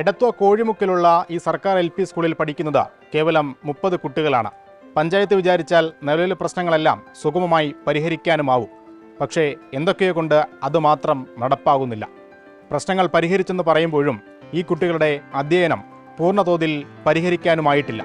എടത്വ കോഴിമുക്കിലുള്ള ഈ സർക്കാർ LP സ്കൂളിൽ പഠിക്കുന്നത് കേവലം 30 കുട്ടികളാണ്. പഞ്ചായത്ത് വിചാരിച്ചാൽ നിലവിലെ പ്രശ്നങ്ങളെല്ലാം സുഗമമായി പരിഹരിക്കാനുമാവും. പക്ഷേ എന്തൊക്കെയോ കൊണ്ട് അതുമാത്രം നടപ്പാകുന്നില്ല. പ്രശ്നങ്ങൾ പരിഹരിച്ചെന്ന് പറയുമ്പോഴും ഈ കുട്ടികളുടെ അധ്യയനം പൂർണ്ണതോതിൽ പരിഹരിക്കാനുമായിട്ടില്ല.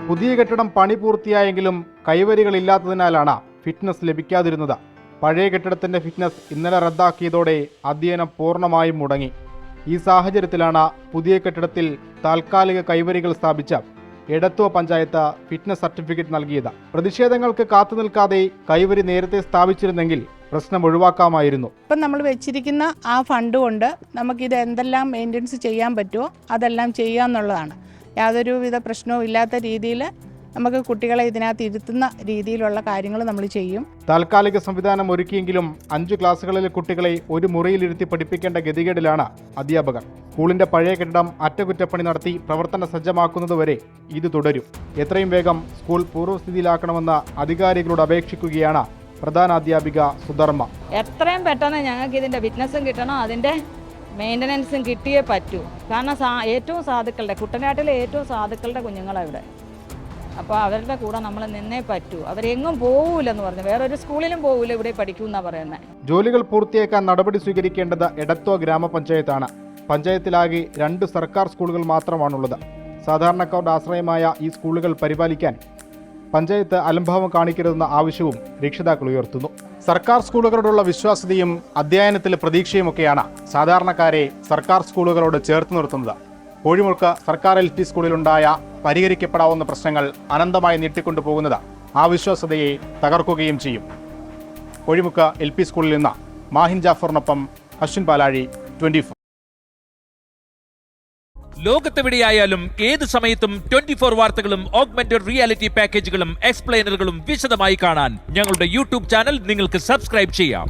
പുതിയ കെട്ടിടം പണി പൂർത്തിയായെങ്കിലും കൈവരികളില്ലാത്തതിനാലാണ് ഫിറ്റ്നസ് ലഭിക്കാതിരുന്നത്. പഴയ കെട്ടിടത്തിന്റെ ഫിറ്റ്നസ് ഇന്നലെ റദ്ദാക്കിയതോടെ അധ്യയനം പൂർണ്ണമായും മുടങ്ങി. ഈ സാഹചര്യത്തിലാണ് പുതിയ കെട്ടിടത്തിൽ താൽക്കാലിക കൈവരികൾ സ്ഥാപിച്ച എടത്വ പഞ്ചായത്ത് ഫിറ്റ്നസ് സർട്ടിഫിക്കറ്റ് നൽകിയത്. പ്രതിഷേധങ്ങൾക്ക് കാത്തുനിൽക്കാതെ കൈവരി നേരത്തെ സ്ഥാപിച്ചിരുന്നെങ്കിൽ പ്രശ്നം ഒഴിവാക്കാമായിരുന്നു. ഇപ്പം നമ്മൾ വെച്ചിരിക്കുന്ന ആ ഫണ്ട് കൊണ്ട് നമുക്കിത് എന്തെല്ലാം മെയിൻ്റെനൻസ് ചെയ്യാൻ പറ്റുമോ അതെല്ലാം ചെയ്യാമെന്നുള്ളതാണ്. യാതൊരുവിധ പ്രശ്നവും ഇല്ലാത്ത രീതിയിൽ നമുക്ക് കുട്ടികളെ ഇതിനകത്ത് ഇരുത്തുന്ന രീതിയിലുള്ള കാര്യങ്ങൾ നമ്മൾ ചെയ്യും. താൽക്കാലിക സംവിധാനം ഒരുക്കിയെങ്കിലും 5 ക്ലാസ്സുകളിലെ കുട്ടികളെ ഒരു മുറിയിലിരുത്തി പഠിപ്പിക്കേണ്ട ഗതികേടിലാണ് അധ്യാപകർ. സ്കൂളിന്റെ പഴയ കെട്ടിടം അറ്റകുറ്റപ്പണി നടത്തി പ്രവർത്തന സജ്ജമാക്കുന്നതുവരെ ഇത് തുടരും. എത്രയും വേഗം സ്കൂൾ പൂർവ്വസ്ഥിതിയിലാക്കണമെന്ന് അധികാരികളോട് അപേക്ഷിക്കുകയാണ് പ്രധാനാധ്യാപിക സുധർമ്മ. എത്രയും പെട്ടെന്ന് ഞങ്ങൾക്ക് ഇതിന്റെ ഫിറ്റ്നസും കിട്ടണം, അതിന്റെ മെയിൻ്റനൻസും കിട്ടിയേ പറ്റൂ. കാരണം ഏറ്റവും സാധുക്കളുടെ കുട്ടനാട്ടിലെ ഏറ്റവും സാധുക്കളുടെ കുഞ്ഞുങ്ങളാണ് ഇവിടെ. അപ്പോൾ അവരുടെ കൂടെ നമ്മൾ നിന്നേ പറ്റൂ. അവരെങ്ങും പോകൂലെന്ന് പറഞ്ഞു, വേറൊരു സ്കൂളിലും പോകൂല, ഇവിടെ പഠിക്കൂന്നാണ് പറയുന്നത്. ജോലികൾ പൂർത്തിയാക്കാൻ നടപടി സ്വീകരിക്കേണ്ടത് എടത്വ ഗ്രാമപഞ്ചായത്താണ്. പഞ്ചായത്തിലാകെ 2 സർക്കാർ സ്കൂളുകൾ മാത്രമാണുള്ളത്. സാധാരണക്കാരുടെ ആശ്രയമായ ഈ സ്കൂളുകൾ പരിപാലിക്കാൻ പഞ്ചായത്ത് അലംഭാവം കാണിക്കരുതെന്ന ആവശ്യവും രക്ഷിതാക്കൾ ഉയർത്തുന്നു. സർക്കാർ സ്കൂളുകളോടുള്ള വിശ്വാസ്യതയും അധ്യയനത്തിലെ പ്രതീക്ഷയുമൊക്കെയാണ് സാധാരണക്കാരെ സർക്കാർ സ്കൂളുകളോട് ചേർത്ത് നിർത്തുന്നത്. കോഴിമുക്ക് സർക്കാർ LP സ്കൂളിലുണ്ടായ പരിഹരിക്കപ്പെടാവുന്ന പ്രശ്നങ്ങൾ അനന്തമായി നീട്ടിക്കൊണ്ടുപോകുന്നത് ആ വിശ്വാസ്യതയെ തകർക്കുകയും ചെയ്യും. കോഴിമുക്ക് LP സ്കൂളിൽ നിന്ന് മാഹിൻ ജാഫറിനൊപ്പം അശ്വിൻ പാലാഴി, 24. ലോകത്തെവിടെയായാലും ഏത് സമയത്തും 24 വാർത്തകളും ഓഗ്മെന്റഡ് റിയാലിറ്റി പാക്കേജുകളും എക്സ്പ്ലെയിനറുകളും വിശദമായി കാണാൻ ഞങ്ങളുടെ YouTube ചാനൽ നിങ്ങൾക്ക് സബ്സ്ക്രൈബ് ചെയ്യാം.